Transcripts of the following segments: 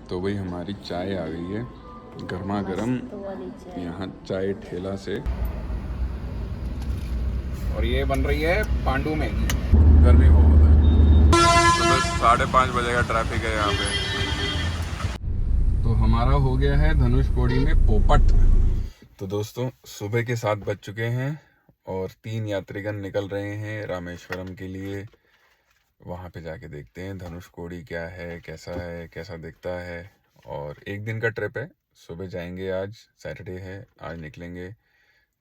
तो भाई हमारी चाय आ गई है गर्मा गर्म यहाँ चाय ठेला से। और ये बन रही है पांडू मैगी। गर्मी बहुत है तो बस 5:30 बजे का ट्रैफिक है यहाँ पे। तो हमारा हो गया है धनुषकोडी में पोपट। तो दोस्तों सुबह के 7 बज चुके हैं और 3 यात्रीगण निकल रहे हैं रामेश्वरम के लिए। वहाँ पे जाके देखते हैं धनुषकोडी क्या है, कैसा दिखता है। और एक दिन का ट्रिप है, सुबह जाएंगे, आज सैटरडे है, आज निकलेंगे,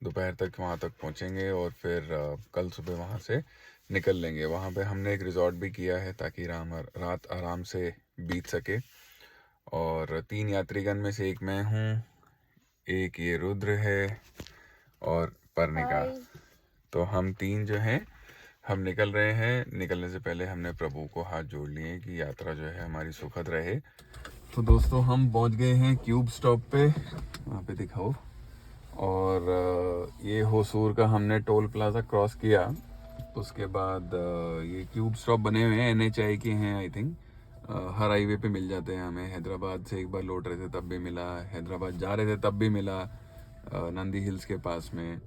दोपहर तक वहाँ तक पहुँचेंगे और फिर कल सुबह वहाँ से निकल लेंगे। वहाँ पे हमने एक रिजॉर्ट भी किया है ताकि रात आराम से बीत सके। और 3 यात्रीगण में से एक मैं हूँ, एक ये रुद्र है और पर्णिका। तो हम 3 जो हैं हम निकल रहे हैं। निकलने से पहले हमने प्रभु को हाथ जोड़ लिए कि यात्रा जो है हमारी सुखद रहे। तो दोस्तों हम पहुंच गए हैं क्यूब स्टॉप पे, वहाँ पे दिखाओ। और ये होसूर का हमने टोल प्लाजा क्रॉस किया। उसके बाद ये क्यूब स्टॉप बने हुए हैं, NHI के हैं आई थिंक। हर हाईवे पे मिल जाते हैं हमें। हैदराबाद से एक बार लौट रहे थे तब भी मिला, हैदराबाद जा रहे थे तब भी मिला, नंदी हिल्स के पास में।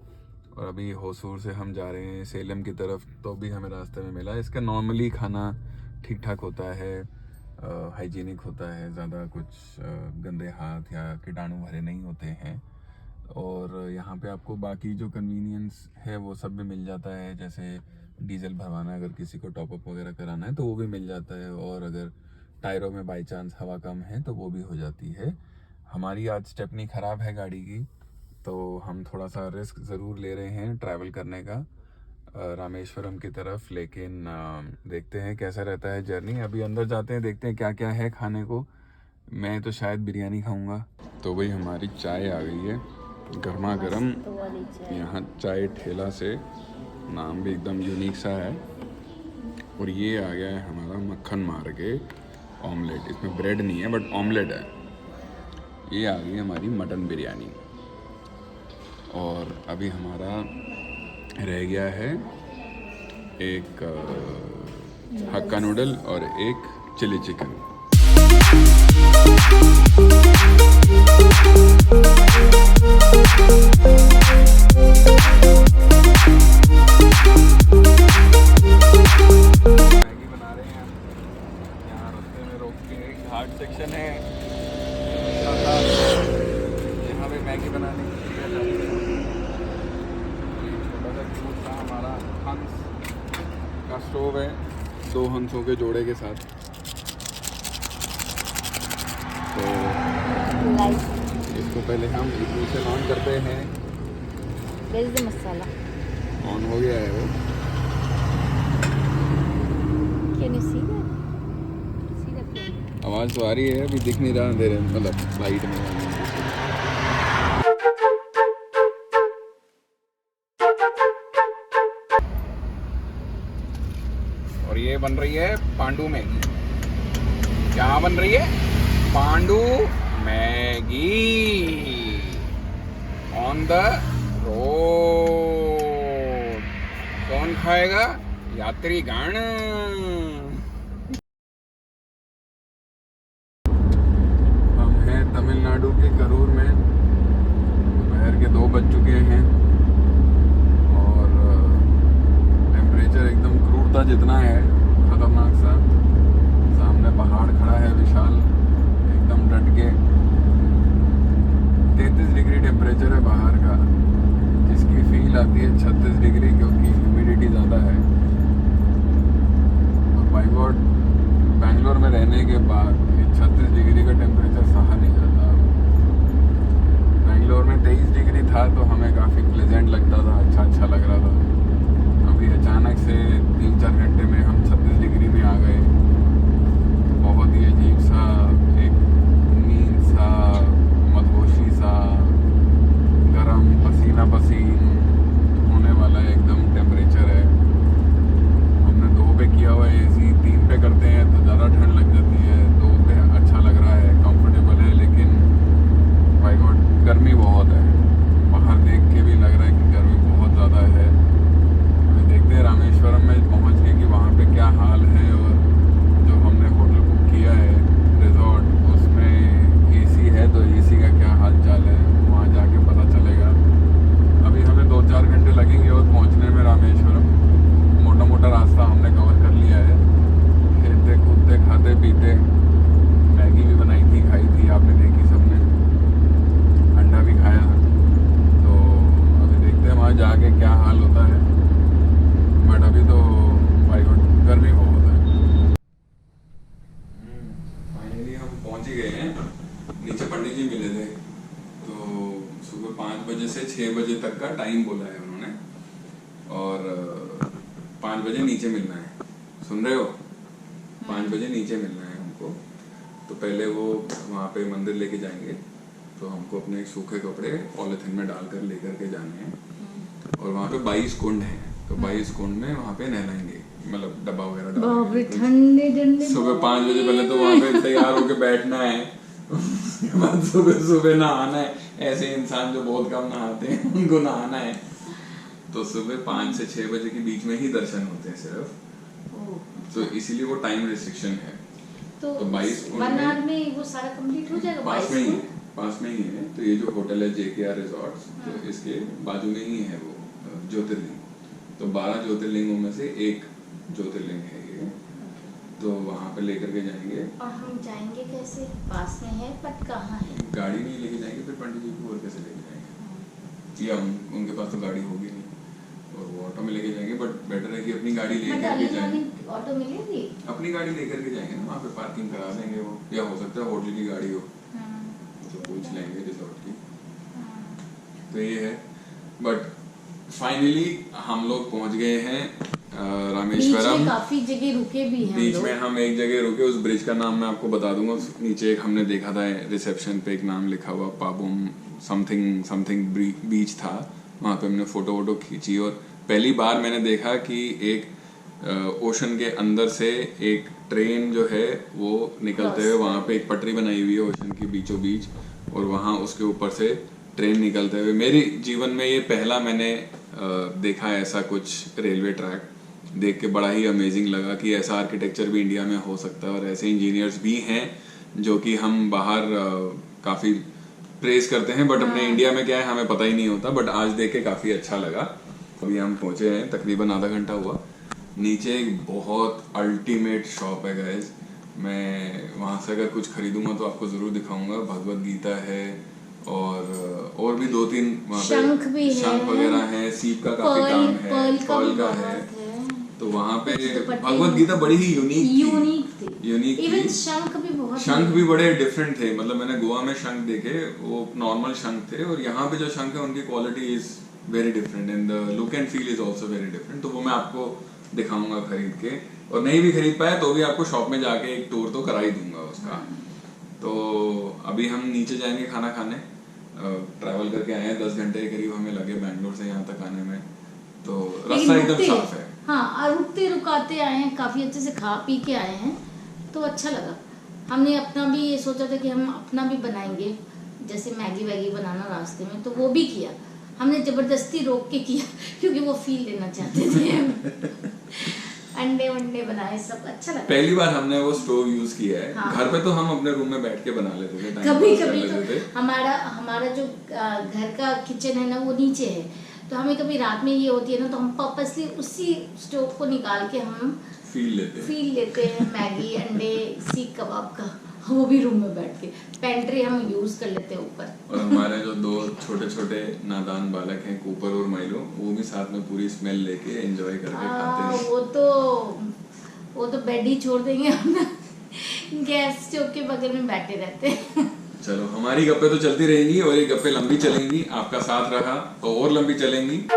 और अभी होसूर से हम जा रहे हैं सेलम की तरफ, तो भी हमें रास्ते में मिला। इसका नॉर्मली खाना ठीक ठाक होता है, हाइजीनिक होता है, ज़्यादा कुछ गंदे हाथ या कीटाणु भरे नहीं होते हैं। और यहाँ पे आपको बाकी जो कन्वीनियंस है वो सब भी मिल जाता है, जैसे डीजल भरवाना, अगर किसी को टॉपअप वगैरह कराना है तो वो भी मिल जाता है। और अगर टायरों में बाई चांस हवा कम है तो वो भी हो जाती है। हमारी आज स्टेपनी ख़राब है गाड़ी की, तो हम थोड़ा सा रिस्क ज़रूर ले रहे हैं ट्रैवल करने का रामेश्वरम की तरफ। लेकिन देखते हैं कैसा रहता है जर्नी। अभी अंदर जाते हैं, देखते हैं क्या क्या है खाने को। मैं तो शायद बिरयानी खाऊंगा। तो भाई हमारी चाय आ गई है गर्मा गर्म यहाँ चाय ठेला से। नाम भी एकदम यूनिक सा है। और ये आ गया है हमारा मक्खन मार के ऑमलेट। इसमें ब्रेड नहीं है बट ऑमलेट है। ये आ गई हमारी मटन बिरयानी। और अभी हमारा रह गया है एक हक्का नूडल और एक चिली चिकन। मैगी बना रहे हैं यहाँ रास्ते में रोक के। घाट सेक्शन है, यहाँ पे मैगी बनाने की छोटा सा क्यूट सा हमारा हंस का स्टोव है, 2 हंसों के जोड़े के साथ। तो इसको पहले हम इग्निशन ऑन करते हैं। मसाला ऑन हो गया है वो। आवाज़ तो आ रही है, अभी दिख नहीं रहा अंधेरे में, मतलब लाइट में। और ये बन रही है पांडू मैगी। क्या बन रही है? Pandu Maggi on the road. कौन खाएगा? यात्रीगण। हम हैं तमिलनाडु के करूर में। दोपहर के 2 बज चुके हैं और टेम्परेचर एकदम क्रूरता जितना है, खतरनाक सा। सामने पहाड़ खड़ा है विशाल, एकदम डट के। 33 डिग्री टेम्परेचर है बाहर का, जिसकी फील आती है 36 डिग्री, क्योंकि ह्यूमिडिटी ज़्यादा है। और बाय गॉड बैंगलोर में रहने के बाद 36 डिग्री का टेम्परेचर सहा नहीं जाता। बैंगलोर में 23 डिग्री था तो हमें काफ़ी प्लेजेंट लगता था, अच्छा लग रहा था। अभी अचानक से 3-4 घंटे में हम 36 डिग्री में आ गए। बहुत ही अजीब सा, एक नींद सा, मदहोशी सा, गरम पसीना पसीन होने वाला एकदम टेम्परेचर है। हमने 2 पे किया हुआ है AC, 3 पे करते हैं तो ज़्यादा ठंड लग जाती है, 2 पे पहुंच ही गए हैं। नीचे पंडित जी मिले थे, तो सुबह 5 बजे से 6 बजे तक का टाइम बोला है उन्होंने, और 5 बजे नीचे मिलना है। सुन रहे हो? 5 बजे नीचे मिलना है हमको। तो पहले वो वहाँ पे मंदिर लेके जाएंगे, तो हमको अपने सूखे कपड़े पॉलिथीन में डालकर लेकर के जाने हैं, और वहाँ पे 22 कुंड हैं, तो 22 कुंड में वहाँ पे नहलाएंगे, मतलब डब्बा वगैरह डालेंगे। ठंडे सुबह 5 बजे पहले तो वहाँ पे तैयार होके बैठना है, उसके बाद सुबह सुबह नहाना है। ऐसे इंसान जो बहुत कम नहाते हैं उनको नहाना है। तो सुबह 5 से 6 बजे के बीच में ही दर्शन होते हैं सिर्फ, तो इसीलिए वो टाइम रिस्ट्रिक्शन है। तो 22 में वो सारा कंप्लीट हो जाएगा। पास में ही है। तो ये जो होटल है JKR रिजॉर्ट्स, तो इसके बाजू में ही है वो ज्योतिर्लिंग। तो 12 ज्योतिर्लिंगों में से एक ज्योतिर्लिंग है ये, तो वहाँ पे लेकर के जाएंगे। और हम जाएंगे कैसे? पास में है बट कहाँ है? गाड़ी नहीं लेके जाएंगे, फिर पंडित जी को और कैसे लेके जाएंगे? या उनके पास तो गाड़ी होगी नहीं, और वो ऑटो में लेके जाएंगे। बट बेटर है कि अपनी गाड़ी लेकर के जाएंगे। ऑटो मिलेगी? अपनी गाड़ी लेकर के जाएंगे ना, वहाँ पे पार्किंग करा देंगे वो, या हो सकता है होटल की गाड़ी हो तो पूछ लेंगे रिजॉर्ट की। तो ये है। बट फाइनली हम लोग पहुंच गए हैं रामेश्वरम। काफी जगह रुके भी हैं। बीच में हम एक जगह रुके, उस ब्रिज का नाम मैं आपको बता दूंगा। नीचे एक हमने देखा था रिसेप्शन पे एक नाम लिखा हुआ, पाबुम समथिंग समथिंग बीच था। वहाँ पे हमने फोटो वोटो खींची, और पहली बार मैंने देखा कि एक ओशन के अंदर से एक ट्रेन जो है वो निकलते हुए, वहाँ पे एक पटरी बनाई हुई है ओशन के बीचों बीच, और वहाँ उसके ऊपर से ट्रेन निकलते हुए। मेरे जीवन में ये पहला मैंने देखा ऐसा कुछ रेलवे ट्रैक। देख के बड़ा ही अमेजिंग लगा कि ऐसा आर्किटेक्चर भी इंडिया में हो सकता है, और ऐसे इंजीनियर्स भी हैं जो कि हम बाहर काफ़ी प्रेज करते हैं, बट अपने इंडिया में क्या है हमें पता ही नहीं होता। बट आज देख के काफ़ी अच्छा लगा। अभी हम पहुँचे हैं, तकरीबन आधा घंटा हुआ। नीचे एक बहुत अल्टीमेट शॉप है गाइस, मैं वहाँ से अगर कुछ खरीदूंगा तो आपको ज़रूर दिखाऊंगा। भगवत गीता है, और भी 2-3 शंख भी है, शंख वगैरह है, सीप का काफी काम है, पर्ल का है। तो वहाँ पे भगवत गीता बड़ी ही यूनिक थी। शंख भी बड़े डिफरेंट थे। मतलब मैंने गोवा में शंख देखे, वो नॉर्मल शंख थे, और यहाँ पे जो शंख है उनकी quality is very different, and the look and feel is also very different. तो वो मैं आपको दिखाऊंगा खरीद के, और नहीं भी खरीद पाया तो भी आपको शॉप में जाके एक टूर तो करा ही दूंगा उसका। तो अभी हम नीचे जाएंगे खाना खाने। ट्रैवल करके आए हैं, 10 घंटे के करीब हमें लगे बैंगलोर से यहाँ तक आने में। तो रास्ता एकदम साफ है। हाँ, रुकते रुकाते आए हैं, काफी अच्छे से खा पी के आए हैं, तो अच्छा लगा। हमने अपना भी ये सोचा था कि हम अपना भी बनाएंगे, जैसे मैगी वैगी बनाना रास्ते में, तो वो भी किया हमने, जबरदस्ती रोक के किया क्योंकि वो फील लेना चाहते थे। अंडे वंडे बनाए, सब अच्छा लगा। पहली बार हमने वो स्टोव यूज किया है। हाँ। घर पे तो हम अपने रूम में बैठ के बना लेते थे, कभी कभी तो हमारा जो घर का किचन है ना वो नीचे है, तो हमें कभी रात में ये होती है ना, तो हम पर्पसली उसी स्टोव को निकाल के हम फील लेते हैं मैगी अंडे सीख कबाब का, वो भी रूम में बैठ के। पेंट्री हम यूज कर लेते हैं ऊपर। और हमारे जो 2 छोटे छोटे नादान बालक हैं, कूपर और माइलो, वो भी साथ में पूरी स्मेल लेके एंजॉय करके खाते हैं। वो तो बेड ही छोड़ देंगे अपना, गैस स्टोव के बगल में बैठे रहते हैं। चलो, हमारी गप्पे तो चलती रहेंगी, और ये गप्पे लंबी चलेंगी। आपका साथ रहा तो और लंबी चलेंगी।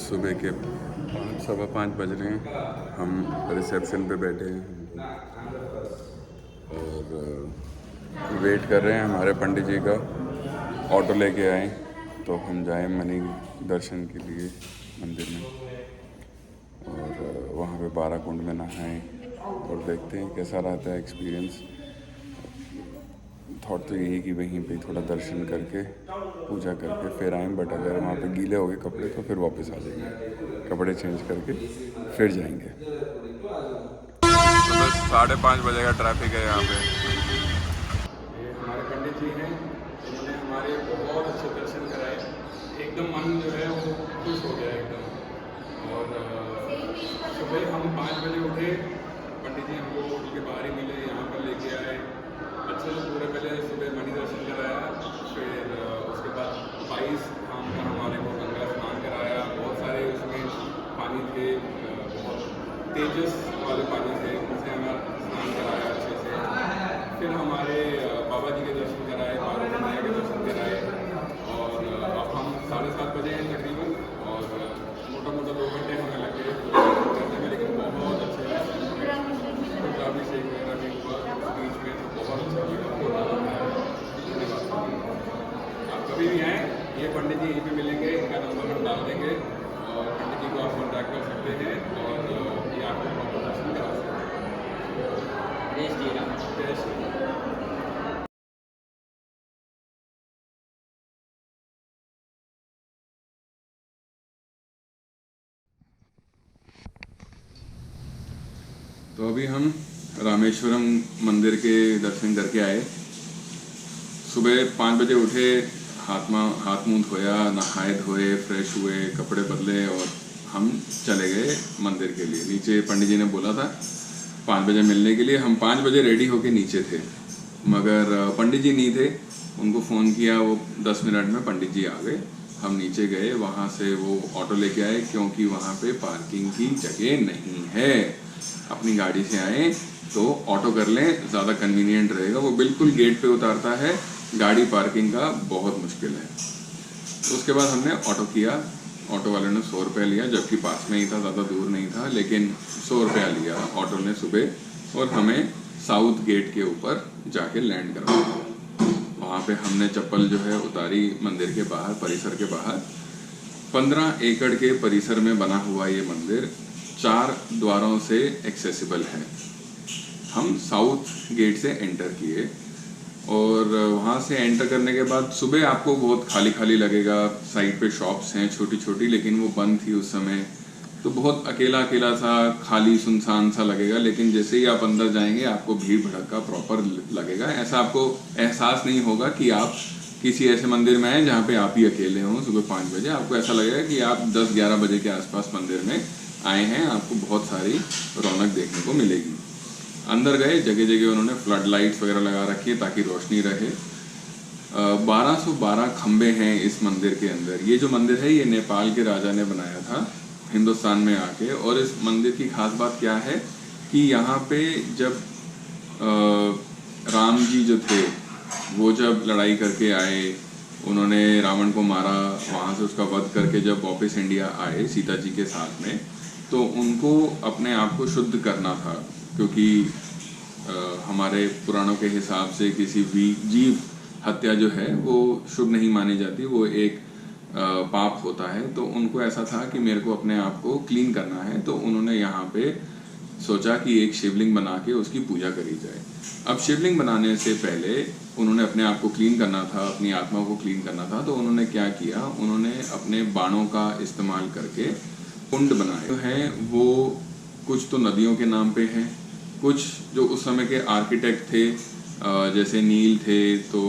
सुबह के 5:15 बज रहे हैं। हम रिसेप्शन पे बैठे हैं और वेट कर रहे हैं हमारे पंडित जी का। ऑटो लेके आए तो हम जाएं मणि दर्शन के लिए मंदिर में, और वहाँ पे 12 कुंड में नहाएं, और देखते हैं कैसा रहता है एक्सपीरियंस। थॉट तो यही कि वहीं पे थोड़ा दर्शन करके पूजा करके फिर आएँ, बट अगर वहाँ पे गीले हो गए कपड़े तो फिर वापस आ जाएंगे, कपड़े चेंज करके फिर जाएंगे। तो बस 5:30 बजे का ट्रैफिक है यहाँ पे। ये हमारे पंडित जी हैं, इन्होंने हमारे बहुत अच्छे दर्शन कराए, एकदम मन जो है वो खुश हो गया एकदम। और सुबह हम 5 बजे उठे, जय श्री राम। जय श्री राम। तो अभी हम रामेश्वरम मंदिर के दर्शन करके आए। सुबह 5 बजे उठे, हाथ मुंह धोया, नहाए धोए, फ्रेश हुए, कपड़े बदले और हम चले गए मंदिर के लिए। नीचे पंडित जी ने बोला था 5 बजे मिलने के लिए। हम 5 बजे रेडी होके नीचे थे, मगर पंडित जी नहीं थे। उनको फ़ोन किया, वो 10 मिनट में पंडित जी आ गए। हम नीचे गए, वहाँ से वो ऑटो लेके आए क्योंकि वहाँ पे पार्किंग की जगह नहीं है। अपनी गाड़ी से आए तो ऑटो कर लें, ज़्यादा कन्वीनियंट रहेगा। वो बिल्कुल गेट पे उतारता है, गाड़ी पार्किंग का बहुत मुश्किल है। तो उसके बाद हमने ऑटो किया। ऑटो वाले ने 100 रुपया लिया, जबकि पास में ही था, ज़्यादा दूर नहीं था, लेकिन 100 रुपया लिया ऑटो ने सुबह, और हमें साउथ गेट के ऊपर जाके लैंड करवाया। वहाँ पे हमने चप्पल जो है उतारी मंदिर के बाहर, परिसर के बाहर। 15 एकड़ के परिसर में बना हुआ ये मंदिर 4 द्वारों से एक्सेसिबल है। हम साउथ गेट से एंटर किए और वहाँ से एंटर करने के बाद सुबह आपको बहुत खाली खाली लगेगा। साइड पे शॉप्स हैं छोटी छोटी, लेकिन वो बंद थी उस समय, तो बहुत अकेला अकेला सा, खाली सुनसान सा लगेगा। लेकिन जैसे ही आप अंदर जाएंगे आपको भीड़ भड़का प्रॉपर लगेगा। ऐसा आपको एहसास नहीं होगा कि आप किसी ऐसे मंदिर में आए जहाँ पे आप ही अकेले हों सुबह 5 बजे। आपको ऐसा लगेगा कि आप 10-11 बजे के आसपास मंदिर में आए हैं। आपको बहुत सारी रौनक देखने को मिलेगी। अंदर गए, जगह जगह उन्होंने फ्लड लाइट्स वगैरह लगा रखी है ताकि रोशनी रहे। 1212 खंबे हैं इस मंदिर के अंदर। ये जो मंदिर है ये नेपाल के राजा ने बनाया था हिंदुस्तान में आके। और इस मंदिर की खास बात क्या है कि यहाँ पे जब राम जी जो थे वो जब लड़ाई करके आए, उन्होंने रावण को मारा, वहाँ से उसका वध करके जब वापस इंडिया आए सीता जी के साथ में, तो उनको अपने आप को शुद्ध करना था। क्योंकि हमारे पुराणों के हिसाब से किसी भी जीव हत्या जो है वो शुभ नहीं मानी जाती, वो एक पाप होता है। तो उनको ऐसा था कि मेरे को अपने आप को क्लीन करना है, तो उन्होंने यहाँ पे सोचा कि एक शिवलिंग बना के उसकी पूजा करी जाए। अब शिवलिंग बनाने से पहले उन्होंने अपने आप को क्लीन करना था, अपनी आत्मा को क्लीन करना था। तो उन्होंने क्या किया, उन्होंने अपने बाणों का इस्तेमाल करके कुंड बनाए हैं। वो कुछ तो नदियों के नाम पे हैं, कुछ जो उस समय के आर्किटेक्ट थे जैसे नील थे तो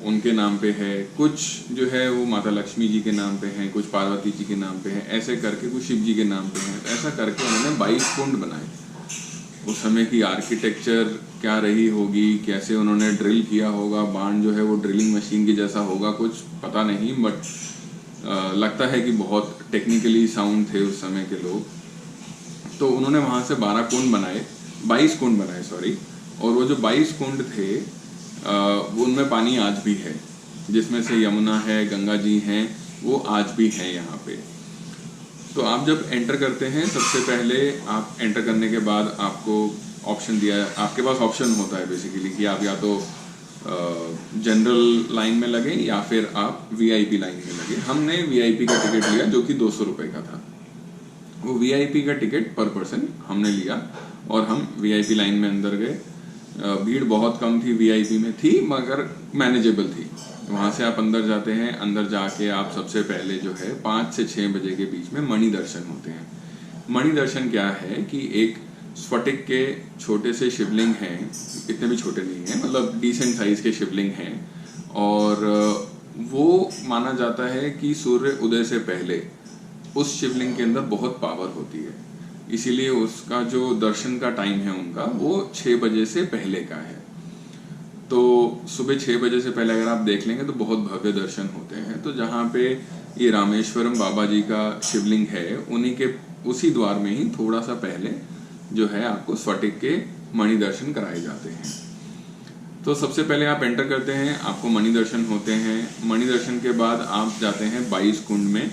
उनके नाम पे है, कुछ जो है वो माता लक्ष्मी जी के नाम पे हैं, कुछ पार्वती जी के नाम पे हैं, ऐसे करके कुछ शिव जी के नाम पे हैं। ऐसा करके उन्होंने 22 कुंड बनाए। उस समय की आर्किटेक्चर क्या रही होगी, कैसे उन्होंने ड्रिल किया होगा, बाण जो है वो ड्रिलिंग मशीन की जैसा होगा, कुछ पता नहीं, बट लगता है कि बहुत टेक्निकली साउंड थे उस समय के लोग। तो उन्होंने वहाँ से 12 कुंड बनाए, 22 कुंड बनाए सॉरी। और वो जो 22 कुंड थे वो उनमें पानी आज भी है, जिसमें से यमुना है, गंगा जी हैं, वो आज भी हैं यहाँ पे। तो आप जब एंटर करते हैं, सबसे पहले आप एंटर करने के बाद आपको ऑप्शन दिया है, आपके पास ऑप्शन होता है बेसिकली कि आप या तो जनरल लाइन में लगे या फिर आप वीआईपी लाइन में लगे। हमने वीआईपी का टिकट लिया जो कि 200 रुपये का था। वो वीआईपी का टिकट पर पर्सन हमने लिया और हम वीआईपी लाइन में अंदर गए। भीड़ बहुत कम थी, वीआईपी में थी मगर मैनेजेबल थी। वहाँ से आप अंदर जाते हैं, अंदर जाके आप सबसे पहले जो है 5 से 6 बजे के बीच में मणि दर्शन होते हैं। मणि दर्शन क्या है कि एक स्फटिक के छोटे से शिवलिंग हैं, इतने भी छोटे नहीं हैं, मतलब डिसेंट साइज के शिवलिंग हैं, और वो माना जाता है कि सूर्य उदय से पहले उस शिवलिंग के अंदर बहुत पावर होती है, इसीलिए उसका जो दर्शन का टाइम है उनका वो 6 बजे से पहले का है। तो सुबह 6 बजे से पहले अगर आप देख लेंगे तो बहुत भव्य दर्शन होते हैं। तो जहाँ पे ये रामेश्वरम बाबा जी का शिवलिंग है, उन्हीं के उसी द्वार में ही थोड़ा सा पहले जो है आपको स्फटिक के मणि दर्शन कराए जाते हैं। तो सबसे पहले आप एंटर करते हैं, आपको मणि दर्शन होते हैं। मणि दर्शन के बाद आप जाते हैं 22 कुंड में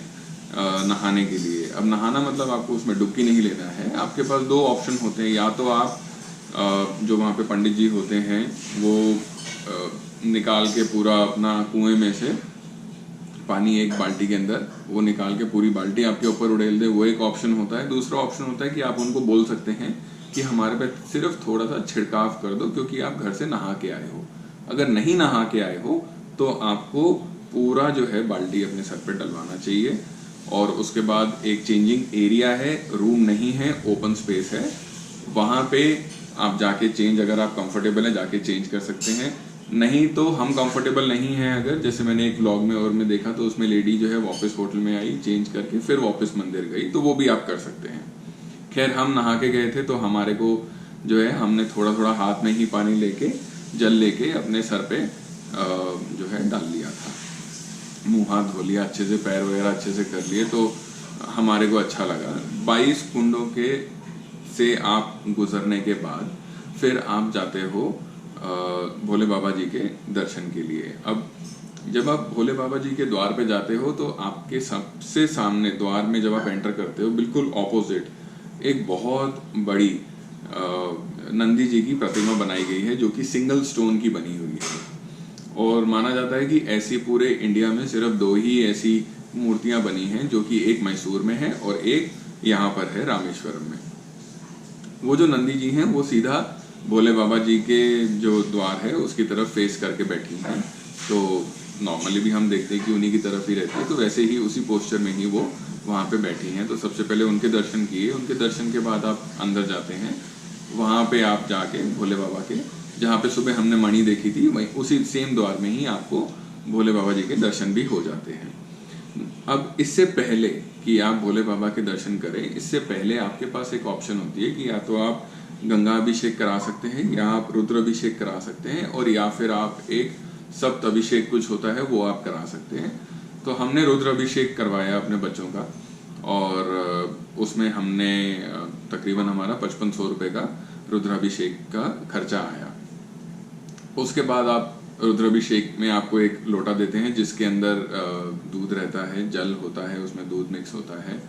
नहाने के लिए। अब नहाना मतलब आपको उसमें डुबकी नहीं लेना है। आपके पास 2 ऑप्शन होते हैं, या तो आप जो वहाँ पे पंडित जी होते हैं वो निकाल के पूरा अपना कुएं में से पानी एक बाल्टी के अंदर वो निकाल के पूरी बाल्टी आपके ऊपर उड़ेल दे, वो एक ऑप्शन होता है। दूसरा ऑप्शन होता है कि आप उनको बोल सकते हैं कि हमारे पे सिर्फ थोड़ा सा छिड़काव कर दो, क्योंकि आप घर से नहा के आए हो। अगर नहीं नहा के आए हो तो आपको पूरा जो है बाल्टी अपने सर पे डलवाना चाहिए। और उसके बाद एक चेंजिंग एरिया है, रूम नहीं है, ओपन स्पेस है, वहाँ पे आप जाके चेंज, अगर आप कंफर्टेबल हैं जाके चेंज कर सकते हैं। नहीं तो हम कंफर्टेबल नहीं हैं अगर, जैसे मैंने एक व्लॉग में और में देखा तो उसमें लेडी जो है वापस होटल में आई, चेंज करके फिर वापस मंदिर गई, तो वो भी आप कर सकते हैं। खैर हम नहा के गए थे तो हमारे को जो है, हमने थोड़ा थोड़ा हाथ में ही पानी लेके, जल लेके अपने सर पे जो है डाल लिया था, मुंह हाथ धो लिया अच्छे से, पैर वगैरह अच्छे से कर लिए, तो हमारे को अच्छा लगा। 22 कुंडों के से आप गुजरने के बाद फिर आप जाते हो भोले बाबा जी के दर्शन के लिए। अब जब आप भोले बाबा जी के द्वार पे जाते हो तो आपके सबसे सामने द्वार में जब आप एंटर करते हो, बिल्कुल ऑपोजिट एक बहुत बड़ी नंदी जी की प्रतिमा बनाई गई है, जो कि सिंगल स्टोन की बनी हुई है। और माना जाता है कि ऐसी पूरे इंडिया में सिर्फ 2 ही ऐसी मूर्तियां बनी हैं, जो कि एक मैसूर में है और एक यहाँ पर है रामेश्वरम में। वो जो नंदी जी हैं वो सीधा भोले बाबा जी के जो द्वार है उसकी तरफ फेस करके बैठी हैं। तो नॉर्मली भी हम देखते हैं कि उन्हीं की तरफ ही रहती है, तो वैसे ही उसी पोस्चर में ही वो वहाँ पे बैठी हैं। तो सबसे पहले उनके दर्शन किए, उनके दर्शन के बाद आप अंदर जाते हैं। वहाँ पे आप जाके भोले बाबा के, जहाँ पे सुबह हमने मणि देखी थी, वहीं उसी सेम द्वार में ही आपको भोले बाबा जी के दर्शन भी हो जाते हैं। अब इससे पहले कि आप भोले बाबा के दर्शन करें, इससे पहले आपके पास एक ऑप्शन होती है कि या तो आप गंगा अभिषेक करा सकते हैं, या आप रुद्र अभिषेक करा सकते हैं, और या फिर आप एक सप्त अभिषेक कुछ होता है वो आप करा सकते हैं। तो हमने रुद्र अभिषेक करवाया अपने बच्चों का, और उसमें हमने तकरीबन हमारा 5500 रुपये का रुद्राभिषेक का खर्चा आया। उसके बाद आप रुद्राभिषेक में आपको एक लोटा देते हैं जिसके अंदर दूध रहता है, जल होता है, उसमें दूध मिक्स होता है,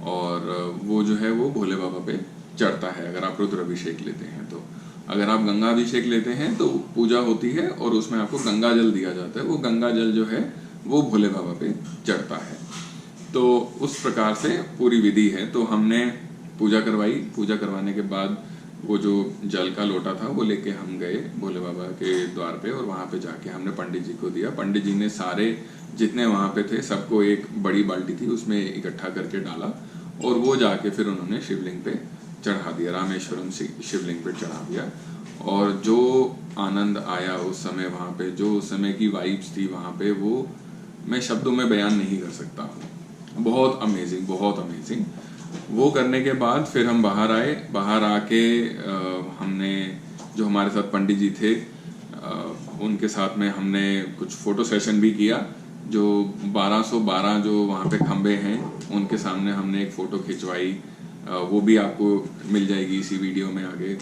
और वो जो है वो भोले बाबा पे चढ़ता है अगर आप रुद्राभिषेक लेते हैं। तो अगर आप गंगा अभिषेक लेते हैं तो पूजा होती है और उसमें आपको गंगा जल दिया जाता है, वो गंगा जल जो है वो भोले बाबा पे चढ़ता है। तो उस प्रकार से पूरी विधि है। तो हमने पूजा करवाई, पूजा करवाने के बाद वो जो जल का लोटा था वो लेके हम गए भोले बाबा के द्वार पे, और वहाँ पे जाके हमने पंडित जी को दिया। पंडित जी ने सारे जितने वहाँ पे थे सबको एक बड़ी बाल्टी थी उसमें इकट्ठा करके डाला, और वो जाके फिर उन्होंने शिवलिंग पे चढ़ा दिया, रामेश्वरम शिवलिंग पे चढ़ा दिया। और जो आनंद आया उस समय वहाँ पे, जो उस समय की वाइब्स थी वहाँ पे, वो मैं शब्दों में बयान नहीं कर सकता हूँ। बहुत अमेजिंग, बहुत अमेजिंग। वो करने के बाद फिर हम बाहर आए। बाहर आके हमने जो हमारे साथ पंडित जी थे उनके साथ में हमने कुछ फोटो सेशन भी किया। जो 1212 जो वहाँ पे खंबे हैं उनके सामने हमने एक फ़ोटो खिंचवाई, वो भी आपको मिल जाएगी इसी वीडियो में आगे।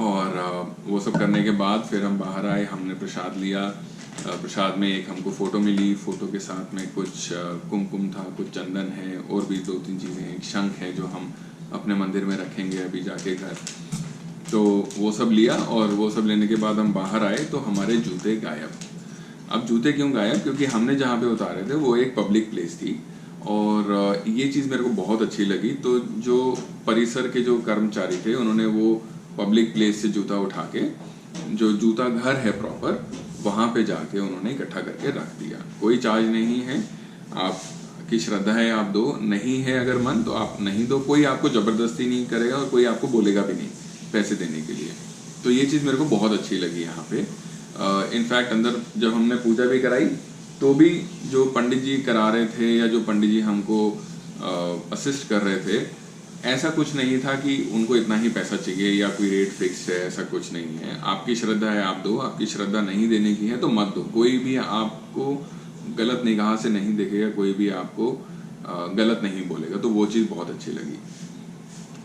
और वो सब करने के बाद फिर हम बाहर आए, हमने प्रसाद लिया। प्रसाद में एक हमको फ़ोटो मिली, फ़ोटो के साथ में कुछ कुमकुम था, कुछ चंदन है, और भी 2-3 चीज़ें हैं। एक शंख है जो हम अपने मंदिर में रखेंगे अभी जाके घर। तो वो सब लिया, और वो सब लेने के बाद हम बाहर आए तो हमारे जूते गायब। अब जूते क्यों गायब? क्योंकि हमने जहाँ पे उतारे थे वो एक पब्लिक प्लेस थी, और ये चीज़ मेरे को बहुत अच्छी लगी। तो जो परिसर के जो कर्मचारी थे उन्होंने वो पब्लिक प्लेस से जूता उठा के, जो जूता घर है प्रॉपर, वहाँ पे जाके उन्होंने इकट्ठा करके रख दिया। कोई चार्ज नहीं है, आपकी श्रद्धा है आप दो, नहीं है अगर मन तो आप नहीं दो, कोई आपको ज़बरदस्ती नहीं करेगा और कोई आपको बोलेगा भी नहीं पैसे देने के लिए। तो ये चीज़ मेरे को बहुत अच्छी लगी यहाँ पे। इनफैक्ट अंदर जब हमने पूजा भी कराई तो भी जो पंडित जी करा रहे थे या जो पंडित जी हमको असिस्ट कर रहे थे, ऐसा कुछ नहीं था कि उनको इतना ही पैसा चाहिए या कोई रेट फिक्स है, ऐसा कुछ नहीं है। आपकी श्रद्धा है आप दो, आपकी श्रद्धा नहीं देने की है तो मत दो। कोई भी आपको गलत निगाह से नहीं देखेगा, कोई भी आपको गलत नहीं बोलेगा। तो वो चीज़ बहुत अच्छी लगी।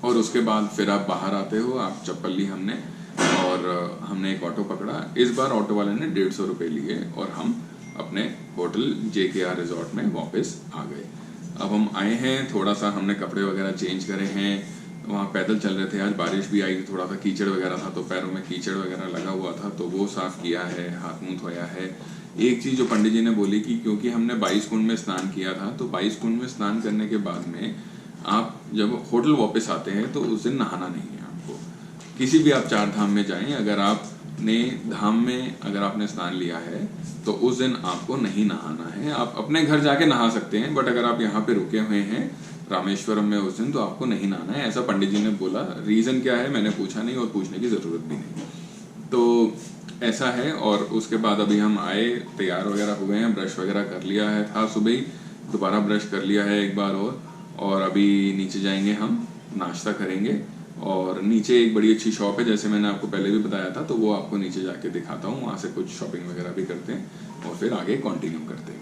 और उसके बाद फिर आप बाहर आते हो, आप चप्पल ली हमने, और हमने एक ऑटो पकड़ा। इस बार ऑटो वाले ने 150 रुपये लिए और हम अपने होटल JKR रिजॉर्ट में वापस आ गए। अब हम आए हैं, थोड़ा सा हमने कपड़े वगैरह चेंज करे हैं। वहाँ पैदल चल रहे थे, आज बारिश भी आई, थोड़ा सा कीचड़ वगैरह था तो पैरों में कीचड़ वगैरह लगा हुआ था, तो वो साफ़ किया है, हाथ मुँह धोया है। एक चीज़ जो पंडित जी ने बोली कि क्योंकि हमने 22 कुंड में स्नान किया था, तो 22 कुंड में स्नान करने के बाद में आप जब होटल वापस आते हैं तो उस दिन नहाना नहीं है आपको। किसी भी आप 4 धाम में जाएं, अगर आपने धाम में अगर आपने स्नान लिया है तो उस दिन आपको नहीं नहाना है। आप अपने घर जाके नहा सकते हैं, बट अगर आप यहाँ पे रुके हुए हैं रामेश्वरम में उस दिन तो आपको नहीं नहाना है, ऐसा पंडित जी ने बोला। रीजन क्या है मैंने पूछा नहीं और पूछने की जरूरत भी नहीं, तो ऐसा है। और उसके बाद अभी हम आए, तैयार वगैरह हुए हैं, ब्रश वगैरह कर लिया है, था सुबह ही, दोबारा ब्रश कर लिया है एक बार और अभी नीचे जाएंगे, हम नाश्ता करेंगे। और नीचे एक बड़ी अच्छी शॉप है, जैसे मैंने आपको पहले भी बताया था, तो वो आपको नीचे जाके दिखाता हूँ, वहाँ से कुछ शॉपिंग वगैरह भी करते हैं और फिर आगे कंटिन्यू करते हैं।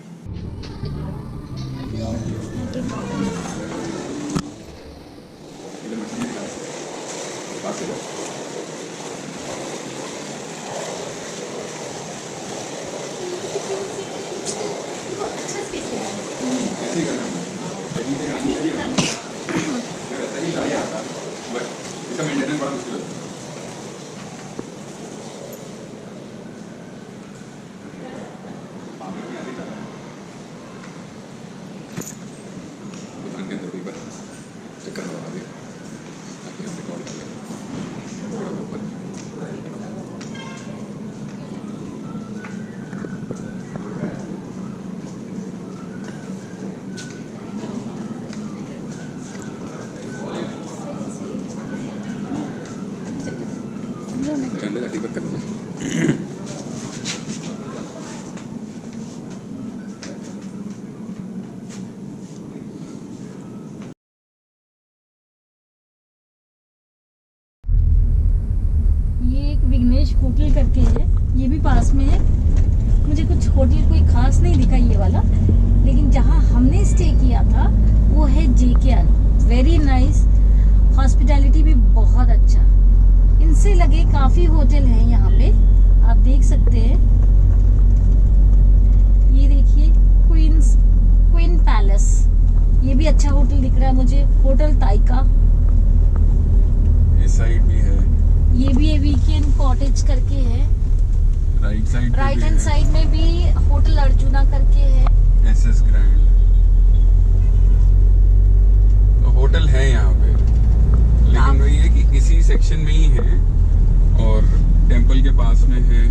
इसका मेंटेनेंस बड़ा मुश्किल है। दुकान के अंदर भी बस चक्कर लगा दिया ताकि हम रिकॉर्ड कर लें। अंदर का टिकट करना ये एक विघ्नेश होटल करके है, ये भी पास में है। मुझे कुछ होटल कोई खास नहीं दिखा ये वाला, लेकिन जहाँ हमने स्टे किया था वो है JKR, वेरी नाइस, हॉस्पिटैलिटी भी बहुत अच्छा। इनसे लगे काफी होटल हैं यहाँ पे, आप देख सकते हैं। ये देखिए क्वीन पैलेस, ये भी अच्छा होटल दिख रहा है मुझे। होटल ताइका, इस साइड भी है, ये भी है वीकेंड कॉटेज करके है। राइट हैंड साइड में भी होटल अर्जुना करके है, SS ग्रैंड। तो होटल है यहाँ पे, लेकिन वही है कि इसी सेक्शन में ही है और टेंपल के पास में है।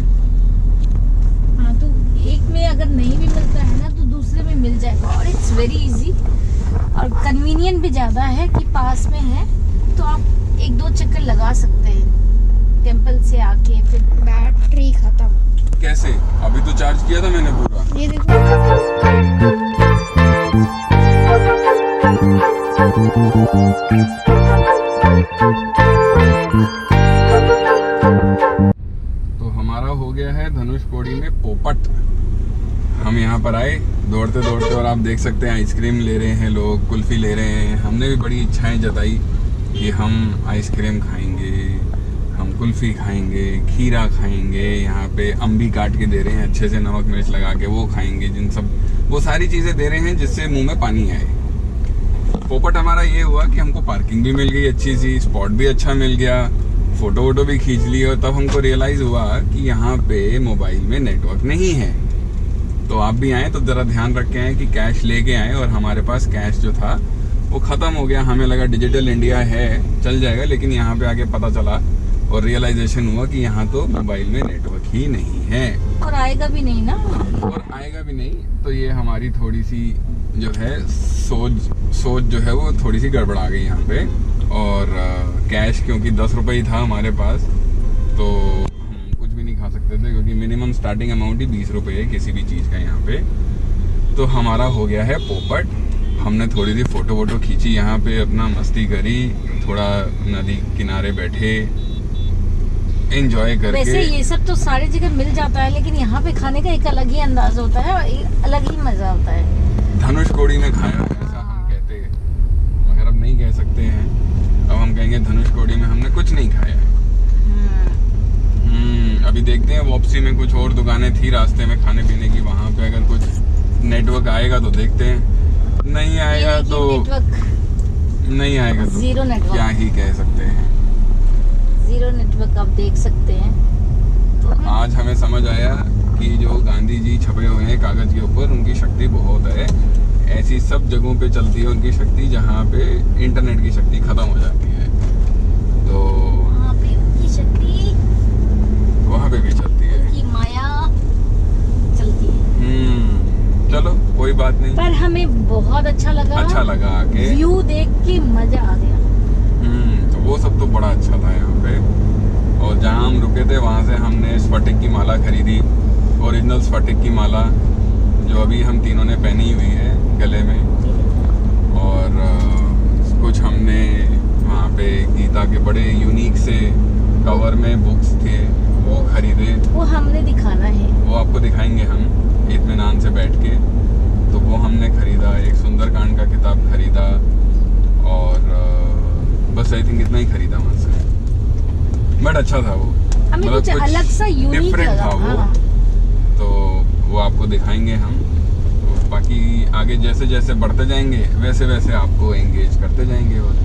हाँ, तो एक में अगर नहीं भी मिलता है ना तो दूसरे में मिल जाएगा, और इट्स वेरी इजी और कन्वीनियंट भी ज्यादा है कि पास में है, तो आप 1-2 चक्कर लगा सकते हैं टेंपल से आके। फिर बैटरी खत्म। कैसे? अभी तो चार्ज किया था मैंने पूरा। ये देखो, तो हमारा हो गया है धनुषकोडी में पोपट। हम यहाँ पर आए दौड़ते दौड़ते और आप देख सकते हैं आइसक्रीम ले रहे हैं लोग, कुल्फी ले रहे हैं। हमने भी बड़ी इच्छाएं जताई कि हम आइसक्रीम खाएंगे, हम कुल्फी खाएंगे, खीरा खाएंगे, यहाँ पे अम्बी काट के दे रहे हैं अच्छे से नमक मिर्च लगा के, वो खाएंगे, जिन सब वो सारी चीज़ें दे रहे हैं जिससे मुंह में पानी आए। पोपट हमारा ये हुआ कि हमको पार्किंग भी मिल गई अच्छी सी, स्पॉट भी अच्छा मिल गया, फोटो वोटो भी खींच ली, और तब हमको रियलाइज हुआ कि यहाँ पे मोबाइल में नेटवर्क नहीं है। तो आप भी आए तो जरा ध्यान रख के आए कि कैश लेके आए, और हमारे पास कैश जो था वो खत्म हो गया। हमें लगा डिजिटल इंडिया है चल जाएगा, लेकिन यहाँ पे आके पता चला और रियलाइजेशन हुआ कि यहाँ तो मोबाइल में नेटवर्क ही नहीं है, और आएगा भी नहीं ना, और आएगा भी नहीं। तो ये हमारी थोड़ी सी जो है सोच जो है वो थोड़ी सी गड़बड़ा गई यहाँ पे। और कैश क्योंकि 10 रुपये ही था हमारे पास, तो हम कुछ भी नहीं खा सकते थे, क्योंकि मिनिमम स्टार्टिंग अमाउंट ही 20 रुपये है किसी भी चीज़ का यहाँ पे। तो हमारा हो गया है पोपट। हमने थोड़ी सी फोटो वोटो खींची यहाँ पे, अपना मस्ती करी, थोड़ा नदी किनारे बैठे, एंजॉय करके। वैसे ये सब तो सारी जगह मिल जाता है, लेकिन यहाँ पे खाने का एक अलग ही अंदाज होता है और अलग ही मजा होता है। धनुषकोडी में खाया ऐसा हम कहते हैं, मगर अब नहीं कह सकते हैं, अब हम कहेंगे धनुषकोडी में हमने कुछ नहीं खाया। अभी देखते हैं वापसी में कुछ और दुकानें थी रास्ते में खाने पीने की, वहाँ पे अगर कुछ नेटवर्क आएगा तो देखते हैं, नहीं आएगा तो नहीं आएगा तो जीरो नेटवर्क, क्या ही कह सकते हैं, जीरो नेटवर्क आप देख सकते हैं। तो आज हमें समझ आया कि जो गांधी जी छपे हुए हैं कागज के ऊपर, उनकी शक्ति बहुत है। ऐसी सब जगहों पे चलती है उनकी शक्ति जहाँ पे इंटरनेट की शक्ति खत्म हो जाती है। तो बहुत अच्छा लगा आके। व्यू देख के मजा आ गया। तो वो सब तो बड़ा अच्छा था यहाँ पे। और जहाँ हम रुके थे वहाँ से हमने स्फटिक की माला खरीदी, ओरिजिनल स्फटिक की माला, जो अभी हम तीनों ने पहनी हुई है गले में। और कुछ हमने वहाँ पे गीता के बड़े यूनिक से कवर में बुक्स थे, वो खरीदे। वो हमने दिखाना है, वो आपको दिखाएंगे हम इत्मीनान से बैठ के। तो वो हमने खरीदा, एक सुंदरकांड का किताब खरीदा, और बस आई थिंक इतना ही खरीदा वहाँ से। बट अच्छा था वो, हमें कुछ अलग सा यूनिक डिफरेंट लगा। था वो। हाँ। तो वो आपको दिखाएंगे हम। तो बाकी आगे जैसे जैसे बढ़ते जाएंगे वैसे वैसे आपको एंगेज करते जाएंगे। और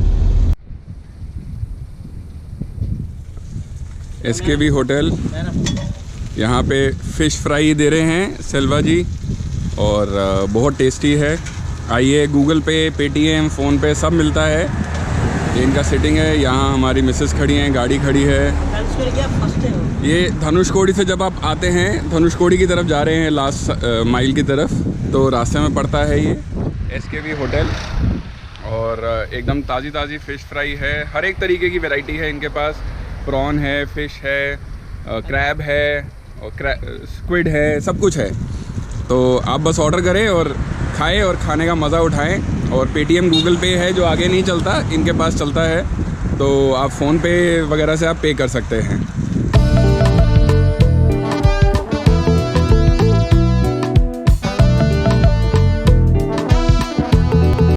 SKB होटल, यहाँ पे फ़िश फ्राई दे रहे हैं सेल्वा जी, और बहुत टेस्टी है। आइए, गूगल पे, पेटीएम, फ़ोन पे सब मिलता है। ये इनका सिटिंग है। यहाँ हमारी मिसेस खड़ी हैं, गाड़ी खड़ी है। ये धनुषकोडी से जब आप आते हैं, धनुषकोडी की तरफ जा रहे हैं लास्ट माइल की तरफ, तो रास्ते में पड़ता है ये SKB होटल। और एकदम ताज़ी ताज़ी फ़िश फ्राई है, हर एक तरीके की वैरायटी है इनके पास। प्रॉन है, फ़िश है, क्रैब है, और स्क्विड है, सब कुछ है। तो आप बस ऑर्डर करें और खाएं और खाने का मज़ा उठाएं। और पेटीएम, गूगल पे है जो आगे नहीं चलता, इनके पास चलता है। तो आप फ़ोन पे वगैरह से आप पे कर सकते हैं।